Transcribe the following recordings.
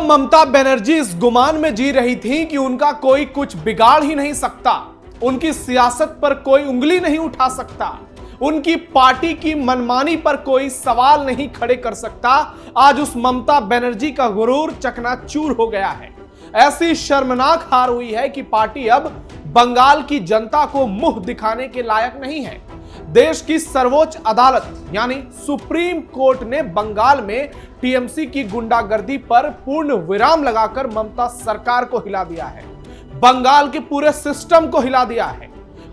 ममता बनर्जी इस गुमान में जी रही थी कि उनका कोई कुछ बिगाड़ ही नहीं सकता, उनकी सियासत पर कोई उंगली नहीं उठा सकता, उनकी पार्टी की मनमानी पर कोई सवाल नहीं खड़े कर सकता, आज उस ममता बनर्जी का गुरूर चकनाचूर हो गया है। ऐसी शर्मनाक हार हुई है कि पार्टी अब बंगाल की जनता को मुंह दिखाने के लायक नहीं है। देश की सर्वोच्च अदालत यानी सुप्रीम कोर्ट ने बंगाल में टीएमसी की गुंडागर्दी पर पूर्ण विराम लगाकर ममता सरकार को हिला दिया है, बंगाल के पूरे सिस्टम को हिला दिया है।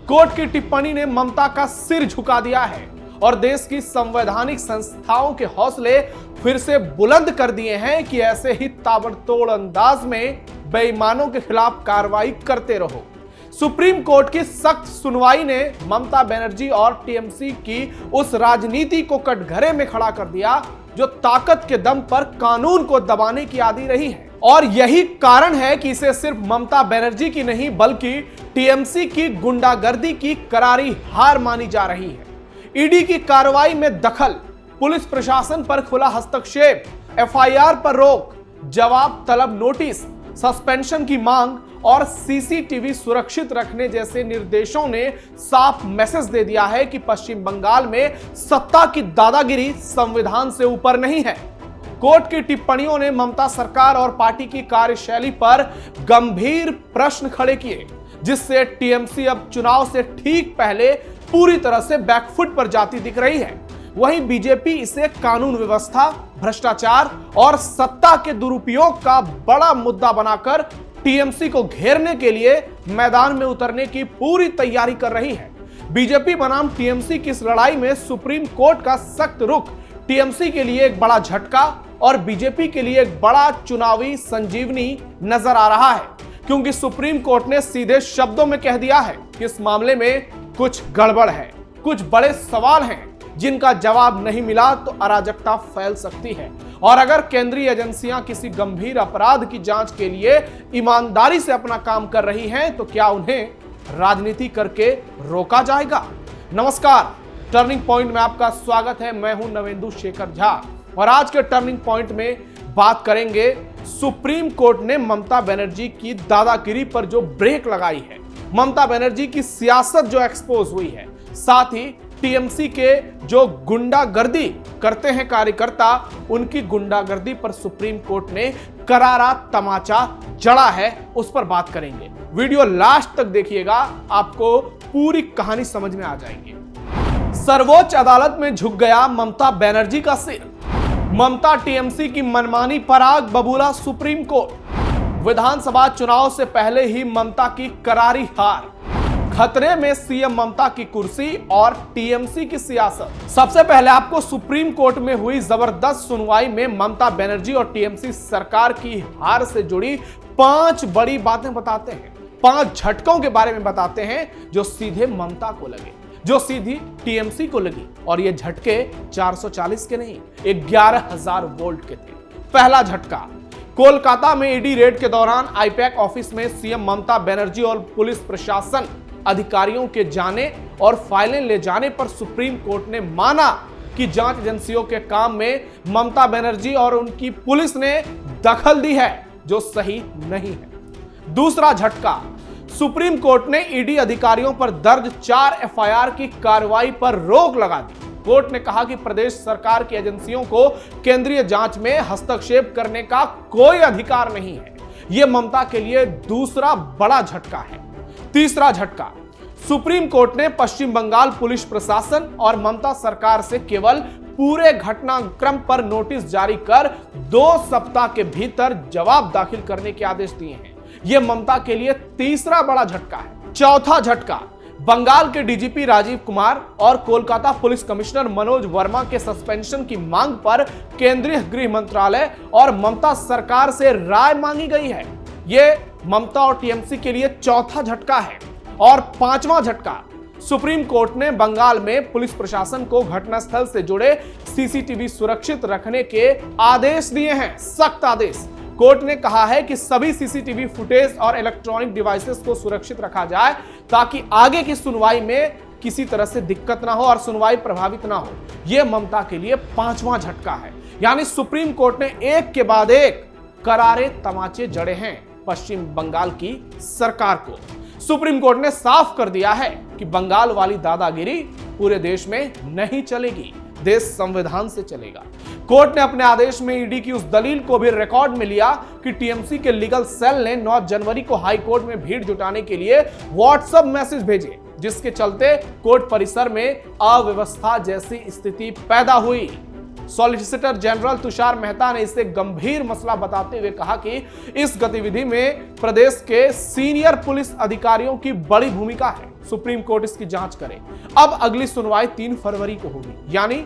कोर्ट की टिप्पणी ने ममता का सिर झुका दिया है और देश की संवैधानिक संस्थाओं के हौसले फिर से बुलंद कर दिए हैं कि ऐसे ही ताबड़तोड़ अंदाज में बेईमानों के खिलाफ कार्रवाई करते रहो। सुप्रीम कोर्ट की सख्त सुनवाई ने ममता बनर्जी और टीएमसी की उस राजनीति को कटघरे में खड़ा कर दिया जो ताकत के दम पर कानून को दबाने की आदी रही है। और यही कारण है कि इसे सिर्फ ममता बनर्जी की नहीं बल्कि टीएमसी की गुंडागर्दी की करारी हार मानी जा रही है। ईडी की कार्रवाई में दखल, पुलिस प्रशासन पर खुला हस्तक्षेप, एफआईआर पर रोक, जवाब तलब नोटिस, सस्पेंशन की मांग और सीसीटीवी सुरक्षित रखने जैसे निर्देशों ने साफ मैसेज दे दिया है कि पश्चिम बंगाल में सत्ता की दादागिरी संविधान से ऊपर नहीं है। कोर्ट की टिप्पणियों ने ममता सरकार और पार्टी की कार्यशैली पर गंभीर प्रश्न खड़े किए, जिससे टीएमसी अब चुनाव से ठीक पहले पूरी तरह से बैकफुट पर जाती दिख रही है। वहीं बीजेपी इसे कानून व्यवस्था, भ्रष्टाचार और सत्ता के दुरुपयोग का बड़ा मुद्दा बनाकर टीएमसी को घेरने के लिए मैदान में उतरने की पूरी तैयारी कर रही है। बीजेपी बनाम टीएमसी की इस लड़ाई में सुप्रीम कोर्ट का सख्त रुख टीएमसी के लिए एक बड़ा झटका और बीजेपी के लिए एक बड़ा चुनावी संजीवनी नजर आ रहा है, क्योंकि सुप्रीम कोर्ट ने सीधे शब्दों में कह दिया है कि इस मामले में कुछ गड़बड़ है, कुछ बड़े सवाल हैं जिनका जवाब नहीं मिला तो अराजकता फैल सकती है। और अगर केंद्रीय एजेंसियां किसी गंभीर अपराध की जांच के लिए ईमानदारी से अपना काम कर रही हैं तो क्या उन्हें राजनीति करके रोका जाएगा? नमस्कार, टर्निंग पॉइंट में आपका स्वागत है। मैं हूं नवेंदु शेखर झा और आज के टर्निंग पॉइंट में बात करेंगे सुप्रीम कोर्ट ने ममता बनर्जी की दादागिरी पर जो ब्रेक लगाई है, ममता बनर्जी की सियासत जो एक्सपोज हुई है, साथ ही टीएमसी के जो गुंडागर्दी करते हैं कार्यकर्ता, उनकी गुंडागर्दी पर सुप्रीम कोर्ट ने करारा तमाचा जड़ा है, उस पर बात करेंगे। वीडियो लास्ट तक देखिएगा, आपको पूरी कहानी समझ में आ जाएगी। सर्वोच्च अदालत में झुक गया ममता बनर्जी का सिर, ममता टीएमसी की मनमानी पर आग बबूला सुप्रीम कोर्ट। विधानसभा चुनाव से पहले ही ममता की करारी हार, खतरे में सीएम ममता की कुर्सी और टीएमसी की सियासत। सबसे पहले आपको सुप्रीम कोर्ट में हुई जबरदस्त सुनवाई में ममता बनर्जी और टीएमसी सरकार की हार से जुड़ी 5 बड़ी बातें बताते हैं, 5 झटकों के बारे में बताते हैं जो सीधे ममता को लगे, जो सीधी टीएमसी को लगी। और ये झटके 440 के नहीं, 11,000 वोल्ट के थे। पहला झटका, कोलकाता में ईडी रेड के दौरान आईपैक ऑफिस में सीएम ममता बनर्जी और पुलिस प्रशासन अधिकारियों के जाने और फाइलें ले जाने पर सुप्रीम कोर्ट ने माना कि जांच एजेंसियों के काम में ममता बनर्जी और उनकी पुलिस ने दखल दी है, जो सही नहीं है। दूसरा झटका, सुप्रीम कोर्ट ने ईडी अधिकारियों पर दर्ज 4 एफआईआर की कार्रवाई पर रोक लगा दी। कोर्ट ने कहा कि प्रदेश सरकार की एजेंसियों को केंद्रीय जांच में हस्तक्षेप करने का कोई अधिकार नहीं है। यह ममता के लिए दूसरा बड़ा झटका है। तीसरा झटका, सुप्रीम कोर्ट ने पश्चिम बंगाल पुलिस प्रशासन और ममता सरकार से केवल पूरे घटनाक्रम पर नोटिस जारी कर 2 सप्ताह के भीतर जवाब दाखिल करने के आदेश दिए हैं। यह ममता के लिए तीसरा बड़ा झटका है। चौथा झटका, बंगाल के डीजीपी राजीव कुमार और कोलकाता पुलिस कमिश्नर मनोज वर्मा के सस्पेंशन की मांग पर केंद्रीय गृह मंत्रालय और ममता सरकार से राय मांगी गई है। यह ममता और टीएमसी के लिए चौथा झटका है। और 5वां झटका, सुप्रीम कोर्ट ने बंगाल में पुलिस प्रशासन को घटनास्थल से जुड़े सीसीटीवी सुरक्षित रखने के आदेश दिए हैं, सख्त आदेश। कोर्ट ने कहा है कि सभी सीसीटीवी फुटेज और इलेक्ट्रॉनिक डिवाइसेस को सुरक्षित रखा जाए ताकि आगे की सुनवाई में किसी तरह से दिक्कत ना हो और सुनवाई प्रभावित ना हो। यह ममता के लिए 5वां झटका है। यानी सुप्रीम कोर्ट ने एक के बाद एक करारे तमाचे जड़े हैं पश्चिम बंगाल की सरकार को। सुप्रीम कोर्ट ने साफ कर दिया है कि बंगाल वाली दादागिरी पूरे देश में नहीं चलेगी, देश संविधान से चलेगा। कोर्ट ने अपने आदेश में ईडी की उस दलील को भी रिकॉर्ड में लिया कि टीएमसी के लीगल सेल ने 9 जनवरी को हाई कोर्ट में भीड़ जुटाने के लिए व्हाट्सएप मैसेज भेजे, जिसके चलते कोर्ट परिसर में अव्यवस्था जैसी स्थिति पैदा हुई। सॉलिसिटर जनरल तुषार मेहता ने इसे गंभीर मसला बताते हुए कहा कि इस गतिविधि में प्रदेश के सीनियर पुलिस अधिकारियों की बड़ी भूमिका है। सुप्रीम कोर्ट इसकी जांच करे। अब अगली सुनवाई 3 फरवरी को होगी, यानी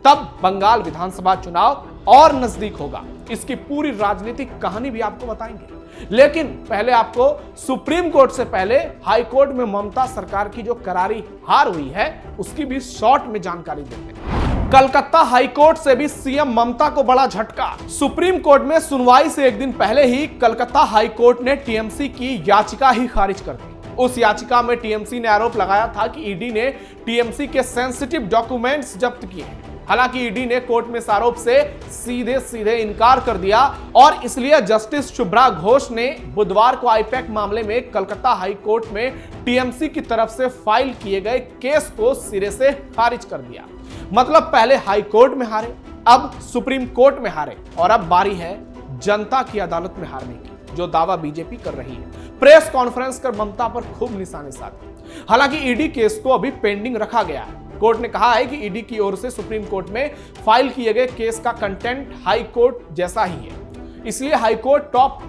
तब बंगाल विधानसभा चुनाव और नजदीक होगा। इसकी पूरी राजनीतिक कहानी भी आपको बताएंगे, लेकिन पहले आपको सुप्रीम कोर्ट से पहले हाई कोर्ट में ममता सरकार की जो करारी हार हुई है उसकी भी शॉर्ट में जानकारी देते हैं। कलकत्ता हाई कोर्ट से भी सीएम ममता को बड़ा झटका। सुप्रीम कोर्ट में सुनवाई से एक दिन पहले ही कलकत्ता हाई कोर्ट ने टीएमसी की याचिका ही खारिज कर दी। उस याचिका में टीएमसी ने आरोप लगाया था कि ईडी ने टीएमसी के सेंसिटिव डॉक्यूमेंट्स जब्त किए हैं। हालांकि ईडी ने कोर्ट में इस आरोप से सीधे इनकार कर दिया और इसलिए जस्टिस शुभ्रा घोष ने बुधवार को आईपैक मामले में कलकत्ता हाई कोर्ट में टीएमसी की तरफ से फाइल किए गए केस को सिरे से खारिज कर दिया। मतलब पहले हाई कोर्ट में हारे, अब सुप्रीम कोर्ट में हारे और अब बारी है जनता की अदालत में हारने की, जो दावा बीजेपी कर रही है। प्रेस कॉन्फ्रेंस कर ममता पर खूब निशाने साधे। हालांकि ईडी केस को अभी पेंडिंग रखा गया है। कोर्ट ने कहा है कि ईडी की ओर से सुप्रीम कोर्ट में फाइल किए गए केस का कंटेंट हाई कोर्ट जैसा ही है, इसलिए हाई कोर्ट टॉप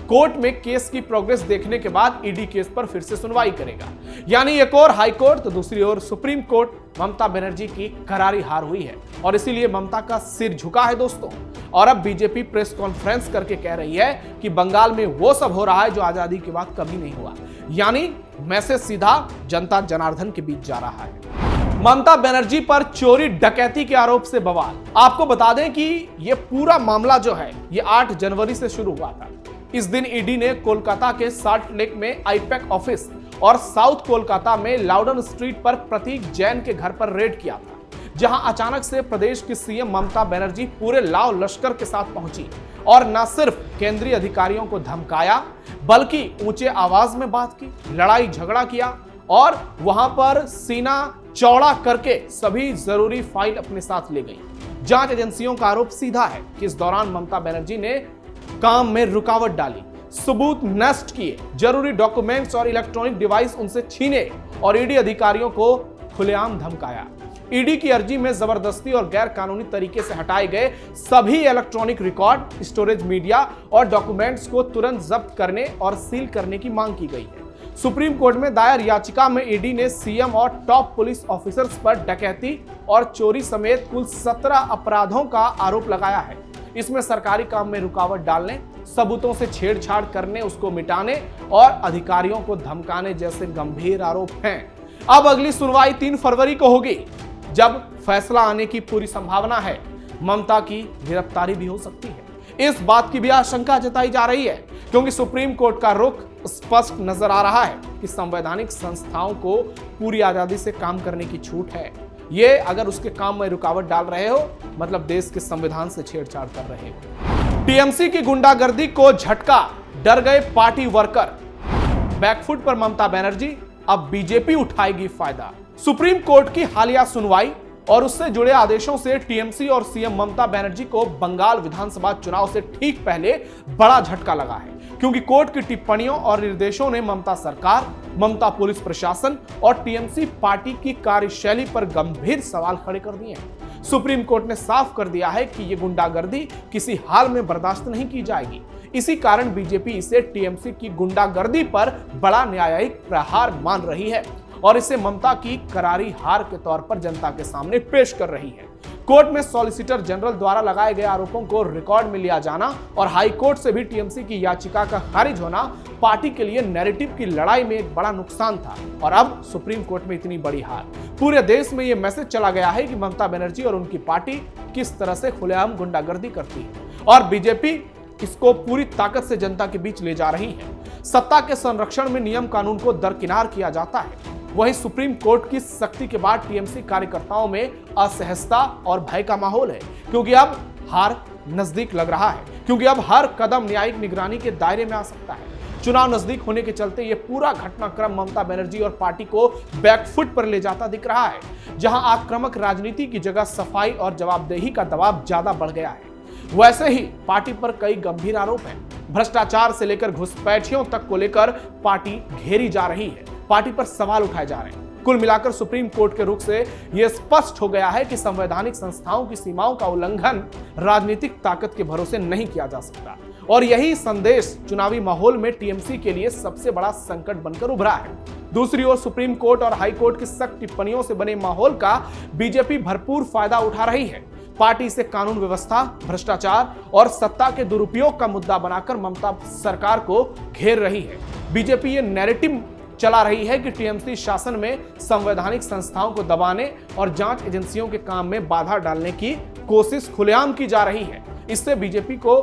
कोर्ट में केस की प्रोग्रेस देखने के बाद ईडी केस पर फिर से सुनवाई करेगा। यानी एक और हाई कोर्ट तो दूसरी ओर सुप्रीम कोर्ट। ममता बनर्जी की करारी हार हुई है और इसीलिए ममता का सिर झुका है दोस्तों। और अब बीजेपी प्रेस कॉन्फ्रेंस करके कह रही है कि बंगाल में वो सब हो रहा है जो आजादी के बाद कभी नहीं हुआ, यानी मैसेज सीधा जनता जनार्दन के बीच जा रहा है। ममता बनर्जी पर चोरी डकैती के आरोप से बवाल। आपको बता दें कि यह पूरा मामला जो है ये 8 जनवरी से शुरू हुआ था। इस दिन ईडी ने कोलकाता के सॉल्ट लेक में आईपैक ऑफिस और साउथ कोलकाता में लाउडन स्ट्रीट पर प्रतीक जैन के घर पर रेड किया था, जहां अचानक से प्रदेश की सीएम ममता बनर्जी पूरे लाव लश्कर के साथ पहुंची और न सिर्फ केंद्रीय अधिकारियों को धमकाया बल्कि ऊंचे आवाज में बात की, लड़ाई झगड़ा किया और वहां पर सीना चौड़ा करके सभी जरूरी फाइल अपने साथ ले गई। जांच एजेंसियों का आरोप सीधा है कि इस दौरान ममता बनर्जी ने काम में रुकावट डाली, सबूत नष्ट किए, जरूरी डॉक्यूमेंट्स और इलेक्ट्रॉनिक डिवाइस उनसे छीने और ईडी अधिकारियों को खुलेआम धमकाया। ईडी की अर्जी में जबरदस्ती और गैर कानूनी तरीके से हटाए गए सभी इलेक्ट्रॉनिक रिकॉर्ड, स्टोरेज मीडिया और डॉक्यूमेंट्स को तुरंत जब्त करने और सील करने की मांग की गई है। सुप्रीम कोर्ट में दायर याचिका में ईडी ने सीएम और टॉप पुलिस ऑफिसर्स पर डकैती और चोरी समेत कुल 17 अपराधों का आरोप लगाया है। इसमें सरकारी काम में रुकावट डालने, सबूतों से छेड़छाड़ करने, उसको मिटाने और अधिकारियों को धमकाने जैसे गंभीर आरोप हैं। अब अगली सुनवाई 3 फरवरी को होगी, जब फैसला आने की पूरी संभावना है। ममता की गिरफ्तारी भी हो सकती है। इस बात की भी आशंका जताई जा रही है क्योंकि सुप्रीम कोर्ट का रुख स्पष्ट नजर आ रहा है कि संवैधानिक संस्थाओं को पूरी आजादी से काम करने की छूट है। ये अगर उसके काम में रुकावट डाल रहे हो मतलब देश के संविधान से छेड़छाड़ कर रहे हो। टीएमसी की गुंडागर्दी को झटका, डर गए पार्टी वर्कर। बैकफुट पर ममता बनर्जी, अब बीजेपी उठाएगी फायदा। सुप्रीम कोर्ट की हालिया सुनवाई और उससे जुड़े आदेशों से टीएमसी और सीएम ममता बनर्जी को बंगाल विधानसभा चुनाव से ठीक पहले बड़ा झटका लगा है, क्योंकि कोर्ट की टिप्पणियों और निर्देशों ने ममता सरकार, ममता पुलिस प्रशासन और टीएमसी पार्टी की कार्यशैली पर गंभीर सवाल खड़े कर दिए हैं। सुप्रीम कोर्ट ने साफ कर दिया है कि यह गुंडागर्दी किसी हाल में बर्दाश्त नहीं की जाएगी। इसी कारण बीजेपी इसे टीएमसी की गुंडागर्दी पर बड़ा न्यायिक प्रहार मान रही है और इसे ममता की करारी हार के तौर पर जनता के सामने पेश कर रही है। कोर्ट में सॉलिसिटर जनरल द्वारा लगाए गए आरोपों को रिकॉर्ड में लिया जाना और हाई कोर्ट से भी टीएमसी की याचिका का खारिज होना पार्टी के लिए नैरेटिव की लड़ाई में एक बड़ा नुकसान था और अब सुप्रीम कोर्ट में इतनी बड़ी हार। पूरे देश में यह मैसेज चला गया है कि ममता बनर्जी और उनकी पार्टी किस तरह से खुलेआम गुंडागर्दी करती है और बीजेपी इसको पूरी ताकत से जनता के बीच ले जा रही है। सत्ता के संरक्षण में नियम कानून को दरकिनार किया जाता है। वहीं सुप्रीम कोर्ट की सख्ती के बाद टीएमसी कार्यकर्ताओं में असहजता और भय का माहौल है, क्योंकि अब हार नजदीक लग रहा है। क्योंकि अब हर कदम न्यायिक निगरानी के दायरे में आ सकता है। चुनाव नजदीक होने के चलते यह पूरा घटनाक्रम ममता बनर्जी और पार्टी को बैकफुट पर ले जाता दिख रहा है, जहां आक्रामक राजनीति की जगह सफाई और जवाबदेही का दबाव ज्यादा बढ़ गया है। वैसे ही पार्टी पर कई गंभीर आरोप हैं। भ्रष्टाचार से लेकर घुसपैठियों तक को लेकर पार्टी घेरी जा रही है, पार्टी पर सवाल उठाए जा रहे हैं। कुल मिलाकर सुप्रीम कोर्ट के रुख से यह स्पष्ट हो गया है कि संवैधानिक संस्थाओं की सीमाओं का उल्लंघन राजनीतिक ताकत के भरोसे नहीं किया जा सकता। और यही संदेश चुनावी माहौल में टीएमसी के लिए सबसे बड़ा संकट बनकर उभरा है। दूसरी ओर सुप्रीम कोर्ट और हाई कोर्ट की सख्त टिप्पणियों से बने माहौल का बीजेपी भरपूर फायदा उठा रही है। पार्टी इसे कानून व्यवस्था, भ्रष्टाचार और सत्ता के दुरुपयोग का मुद्दा बनाकर ममता सरकार को घेर रही है। बीजेपी ये नैरेटिव चला रही है कि टीएमसी शासन में संवैधानिक संस्थाओं को दबाने और जांच एजेंसियों के काम में बाधा डालने की कोशिश खुलेआम की जा रही है। इससे बीजेपी को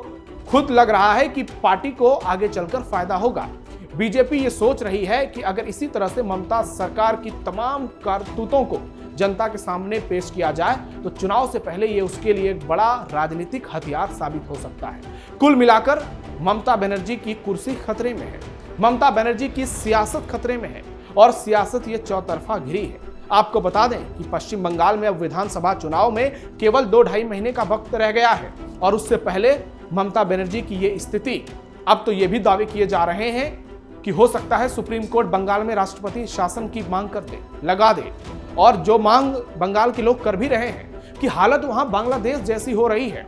खुद लग रहा है कि पार्टी को आगे चलकर फायदा होगा। बीजेपी ये सोच रही है कि अगर इसी तरह से ममता सरकार की तमाम करतूतों को जनता के सामने पेश किया जाए तो चुनाव से पहले ये उसके लिए एक बड़ा राजनीतिक हथियार साबित हो सकता है। कुल मिलाकर ममता बनर्जी की कुर्सी खतरे में है, ममता बनर्जी की सियासत खतरे में है और सियासत ये चौतरफा घिरी है। आपको बता दें कि पश्चिम बंगाल में अब विधानसभा चुनाव में केवल 2-2.5 महीने का वक्त रह गया है और उससे पहले ममता बनर्जी की ये स्थिति। अब तो ये भी दावे किए जा रहे हैं कि हो सकता है सुप्रीम कोर्ट बंगाल में राष्ट्रपति शासन की मांग कर दे, लगा दे। और जो मांग बंगाल के लोग कर भी रहे हैं कि हालत वहां बांग्लादेश जैसी हो रही है।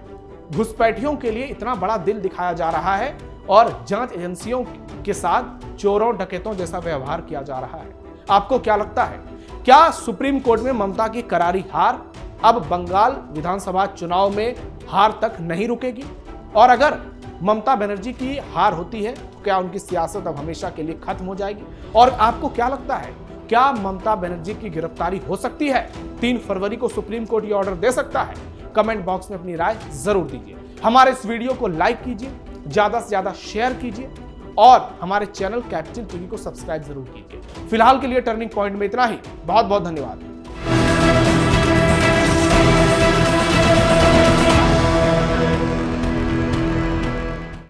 घुसपैठियों के लिए इतना बड़ा दिल दिखाया जा रहा है और जांच एजेंसियों के साथ चोरों डकैतों जैसा व्यवहार किया जा रहा है। आपको क्या लगता है, क्या सुप्रीम कोर्ट में ममता की करारी हार अब बंगाल विधानसभा चुनाव में हार तक नहीं रुकेगी? और अगर ममता बनर्जी की हार होती है तो क्या उनकी सियासत अब हमेशा के लिए खत्म हो जाएगी? और आपको क्या लगता है, क्या ममता बनर्जी की गिरफ्तारी हो सकती है? 3 फरवरी को सुप्रीम कोर्ट ये ऑर्डर दे सकता है? कमेंट बॉक्स में अपनी राय जरूर दीजिए। हमारे इस वीडियो को लाइक कीजिए, ज्यादा से ज्यादा शेयर कीजिए और हमारे चैनल कैप्टन टीवी को सब्सक्राइब जरूर कीजिए। फिलहाल के लिए टर्निंग पॉइंट में इतना ही। बहुत बहुत धन्यवाद।